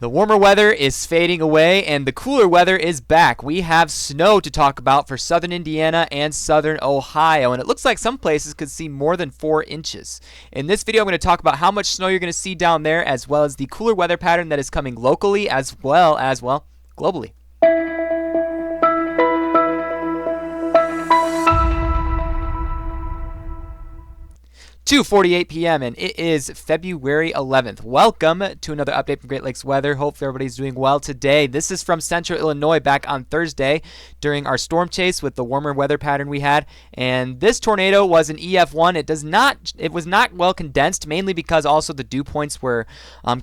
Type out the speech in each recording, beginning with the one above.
The warmer weather is fading away and the cooler weather is back. We have snow to talk about for southern Indiana and southern Ohio, and it looks like some places could see more than 4 inches. In this video, I'm going to talk about how much snow you're going to see down there, as well as the cooler weather pattern that is coming locally as well as, globally. 2:48 p.m. and it is February 11th. Welcome to another update from Great Lakes Weather. Hopefully everybody's doing well today. This is from Central Illinois back on Thursday during our storm chase with the warmer weather pattern we had. And this tornado was an EF1. It was not well condensed, mainly because also the dew points were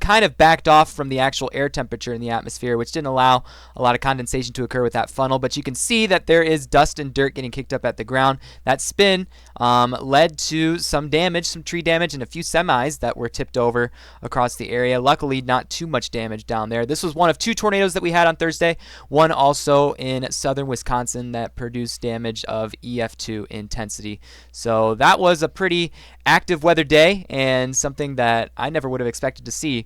kind of backed off from the actual air temperature in the atmosphere, which didn't allow a lot of condensation to occur with that funnel. But you can see that there is dust and dirt getting kicked up at the ground. That spin led to some tree damage, and a few semis that were tipped over across the area. Luckily, not too much damage down there. This was one of 2 tornadoes that we had on Thursday. One also in southern Wisconsin that produced damage of EF2 intensity. So that was a pretty active weather day and something that I never would have expected to see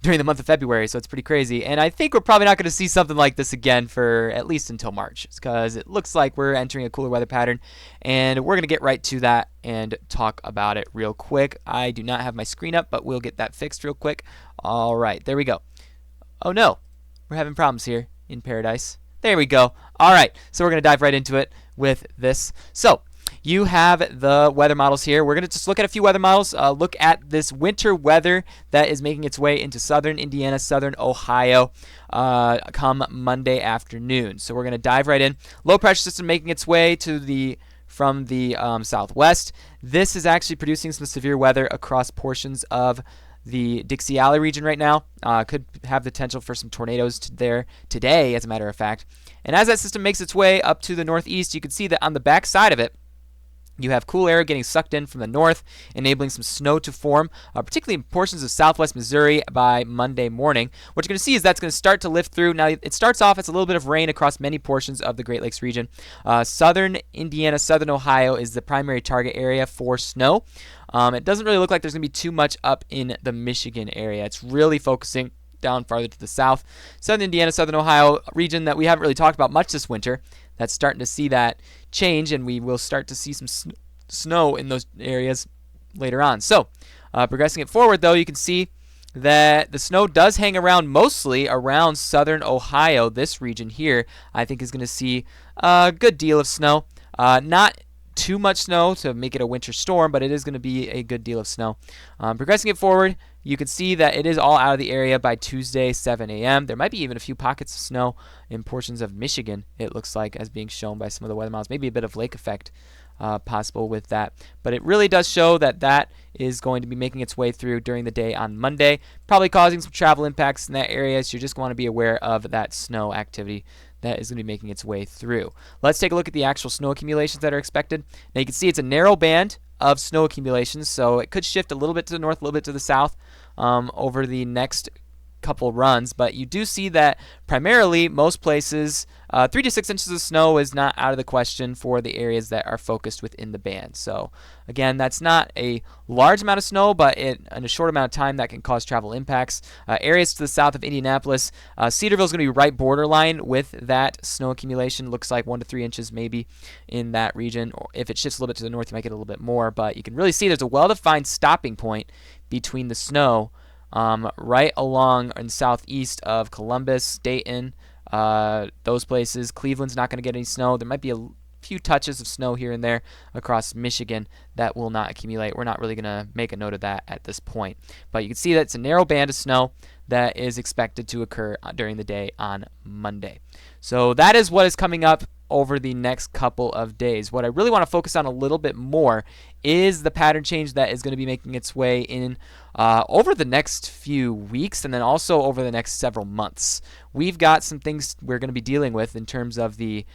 during the month of February. So it's pretty crazy. And I think we're probably not going to see something like this again for at least until March, because it looks like we're entering a cooler weather pattern, and we're going to get right to that and talk about it real quick. I do not have my screen up, but we'll get that fixed real quick. All right, there we go. Oh no, we're having problems here in paradise. There we go. All right, so we're going to dive right into it with this. So you have the weather models here. We're going to just look at a few weather models, look at this winter weather that is making its way into southern Indiana, southern Ohio come Monday afternoon. So we're going to dive right in. Low pressure system making its way from the southwest. This is actually producing some severe weather across portions of the Dixie Alley region right now. Could have the potential for some tornadoes there today, as a matter of fact. And as that system makes its way up to the northeast, you can see that on the back side of it, you have cool air getting sucked in from the north, enabling some snow to form, particularly in portions of southwest Missouri by Monday morning. What you're going to see is that's going to start to lift through. Now, it starts off as a little bit of rain across many portions of the Great Lakes region. Southern Indiana, southern Ohio is the primary target area for snow. It doesn't really look like there's going to be too much up in the Michigan area. It's really focusing down farther to the south. Southern Indiana, southern Ohio region that we haven't really talked about much this winter. That's starting to see that change, and we will start to see some snow in those areas later on. So, progressing it forward, though, you can see that the snow does hang around mostly around southern Ohio. This region here, I think, is going to see a good deal of snow. Not too much snow to make it a winter storm, but it is going to be a good deal of snow. Progressing it forward, you can see that it is all out of the area by Tuesday, 7 a.m. There might be even a few pockets of snow in portions of Michigan, it looks like, as being shown by some of the weather models. Maybe a bit of lake effect possible with that. But it really does show that that is going to be making its way through during the day on Monday, probably causing some travel impacts in that area, so you just want to be aware of that snow activity that is going to be making its way through. Let's take a look at the actual snow accumulations that are expected. Now you can see it's a narrow band of snow accumulations, so it could shift a little bit to the north, a little bit to the south over the next couple runs, but you do see that primarily most places 3 to 6 inches of snow is not out of the question for the areas that are focused within the band. So again, that's not a large amount of snow, but in a short amount of time that can cause travel impacts. Areas to the south of Indianapolis, Cedarville is going to be right borderline with that snow accumulation. Looks like 1 to 3 inches maybe in that region. Or if it shifts a little bit to the north, you might get a little bit more, but you can really see there's a well-defined stopping point between the snow right along in southeast of Columbus, Dayton, those places. Cleveland's not going to get any snow. There might be a few touches of snow here and there across Michigan that will not accumulate. We're not really going to make a note of that at this point. But you can see that it's a narrow band of snow that is expected to occur during the day on Monday. So that is what is coming up over the next couple of days. What I really want to focus on a little bit more is the pattern change that is going to be making its way in over the next few weeks, and then also over the next several months. We've got some things we're going to be dealing with in terms of the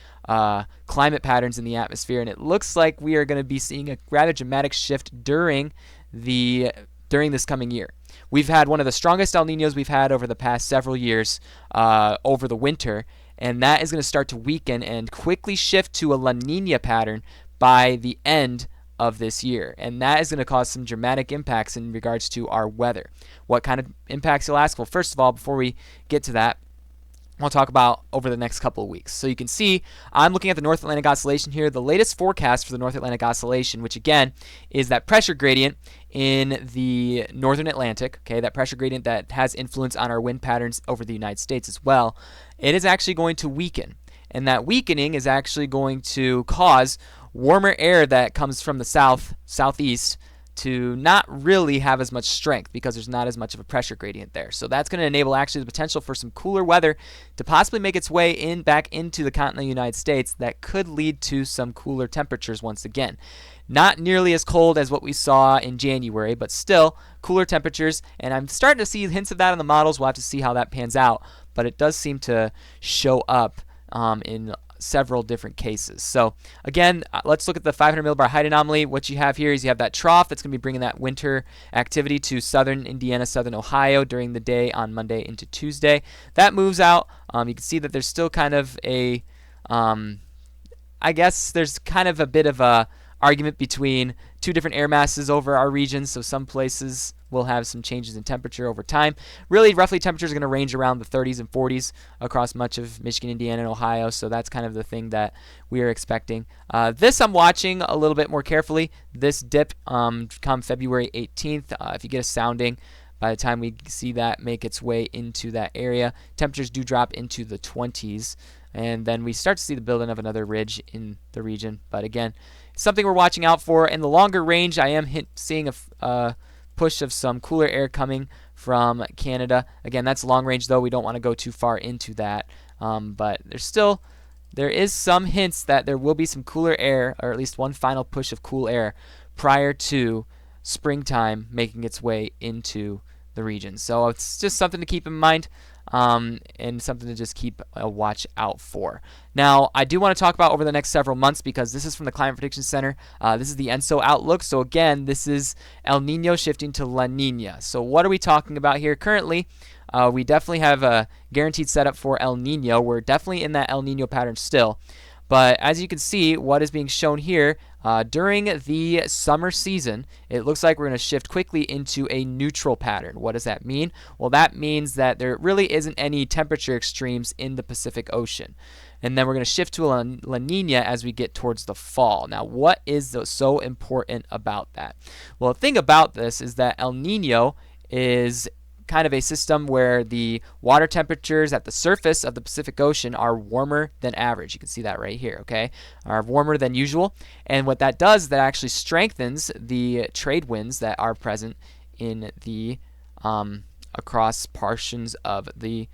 climate patterns in the atmosphere, and it looks like we are going to be seeing a rather dramatic shift during this coming year. We've had one of the strongest El Niños we've had over the past several years over the winter, and that is going to start to weaken and quickly shift to a La Niña pattern by the end of this year, and that is going to cause some dramatic impacts in regards to our weather. What kind of impacts, you'll ask? Well, first of all, before we get to that, I'll talk about over the next couple of weeks. So you can see I'm looking at the North Atlantic Oscillation here, the latest forecast for the North Atlantic Oscillation, which again is that pressure gradient in the northern Atlantic, okay, that pressure gradient that has influence on our wind patterns over the United States as well. It is actually going to weaken, and that weakening is actually going to cause warmer air that comes from the southeast to not really have as much strength because there's not as much of a pressure gradient there. So that's going to enable actually the potential for some cooler weather to possibly make its way back into the continental United States that could lead to some cooler temperatures once again. Not nearly as cold as what we saw in January, but still cooler temperatures, and I'm starting to see hints of that in the models. We'll have to see how that pans out, but it does seem to show up in several different cases. So again, let's look at the 500 millibar height anomaly. What you have here is you have that trough that's going to be bringing that winter activity to southern Indiana, southern Ohio during the day on Monday into Tuesday. That moves out. You can see that there's still kind of a, I guess there's kind of a bit of a argument between two different air masses over our region. So some places will have some changes in temperature over time. Really, roughly temperatures are going to range around the 30s and 40s across much of Michigan, Indiana, and Ohio. So that's kind of the thing that we are expecting. This I'm watching a little bit more carefully. This dip come February 18th. If you get a sounding, by the time we see that make its way into that area, temperatures do drop into the 20s. And then we start to see the building of another ridge in the region. But again, something we're watching out for. In the longer range, I am seeing a push of some cooler air coming from Canada. Again, that's long range, though. We don't want to go too far into that. But there is some hints that there will be some cooler air, or at least one final push of cool air prior to springtime making its way into the region. So it's just something to keep in mind. And something to just keep a watch out for. Now, I do want to talk about over the next several months because this is from the Climate Prediction Center. This is the ENSO outlook. So again, this is El Nino shifting to La Nina. So what are we talking about here? Currently, we definitely have a guaranteed setup for El Nino. We're definitely in that El Nino pattern still. But as you can see, what is being shown here, during the summer season, it looks like we're going to shift quickly into a neutral pattern. What does that mean? Well, that means that there really isn't any temperature extremes in the Pacific Ocean. And then we're going to shift to a La Nina as we get towards the fall. Now, what is so important about that? Well, the thing about this is that El Nino is kind of a system where the water temperatures at the surface of the Pacific Ocean are warmer than average. You can see that right here, okay? Are warmer than usual. And what that does is that actually strengthens the trade winds that are present in the across portions of the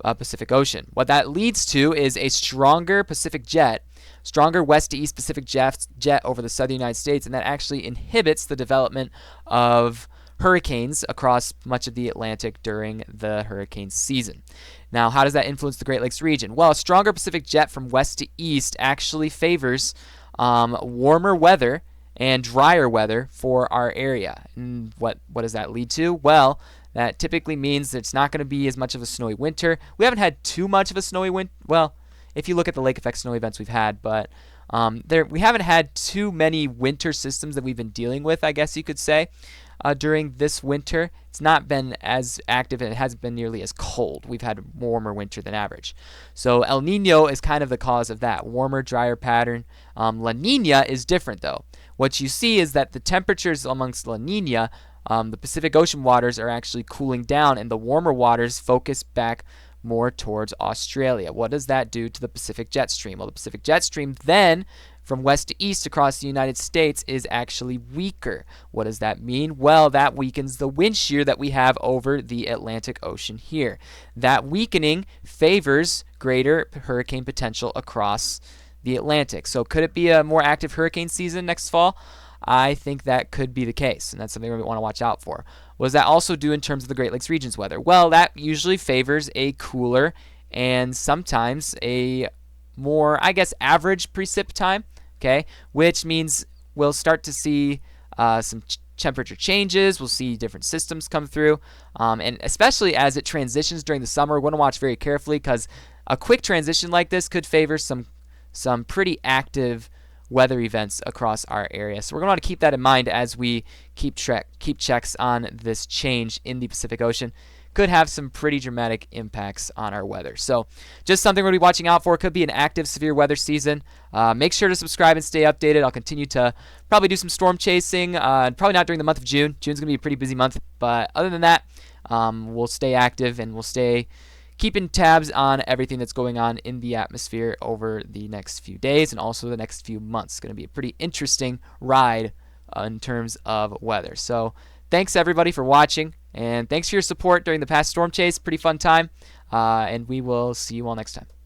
Pacific Ocean. What that leads to is a stronger Pacific jet, stronger west to east Pacific jet over the southern United States, and that actually inhibits the development of hurricanes across much of the Atlantic during the hurricane season. Now, how does that influence the Great Lakes region? Well, a stronger Pacific jet from west to east actually favors warmer weather and drier weather for our area. And what does that lead to? Well, that typically means that it's not going to be as much of a snowy winter. We haven't had too much of a snowy winter. Well, if you look at the lake effect snow events we've had, but we haven't had too many winter systems that we've been dealing with, I guess you could say. During this winter, it's not been as active and it hasn't been nearly as cold. We've had a warmer winter than average. So El Nino is kind of the cause of that, warmer, drier pattern. La Nina is different though. What you see is that the temperatures amongst La Nina, the Pacific Ocean waters are actually cooling down and the warmer waters focus back more towards Australia. What does that do to the Pacific jet stream? Well, the Pacific jet stream then from west to east across the United States is actually weaker. What does that mean? Well, that weakens the wind shear that we have over the Atlantic Ocean here. That weakening favors greater hurricane potential across the Atlantic. So could it be a more active hurricane season next fall? I think that could be the case, and that's something we want to watch out for. What does that also do in terms of the Great Lakes region's weather? Well, that usually favors a cooler and sometimes a more, I guess, average precip time, okay, which means we'll start to see some temperature changes. We'll see different systems come through, and especially as it transitions during the summer, we're going to watch very carefully because a quick transition like this could favor some pretty active weather events across our area. So we're going to want to keep that in mind as we keep checks on this change in the Pacific Ocean. Could have some pretty dramatic impacts on our weather. So just something we're going to be watching out for. Could be an active severe weather season. Make sure to subscribe and stay updated. I'll continue to probably do some storm chasing. Probably not during the month of June. June's going to be a pretty busy month. But other than that, we'll stay active and we'll stay keeping tabs on everything that's going on in the atmosphere over the next few days and also the next few months. It's going to be a pretty interesting ride in terms of weather. So thanks everybody for watching, and thanks for your support during the past storm chase. Pretty fun time, and we will see you all next time.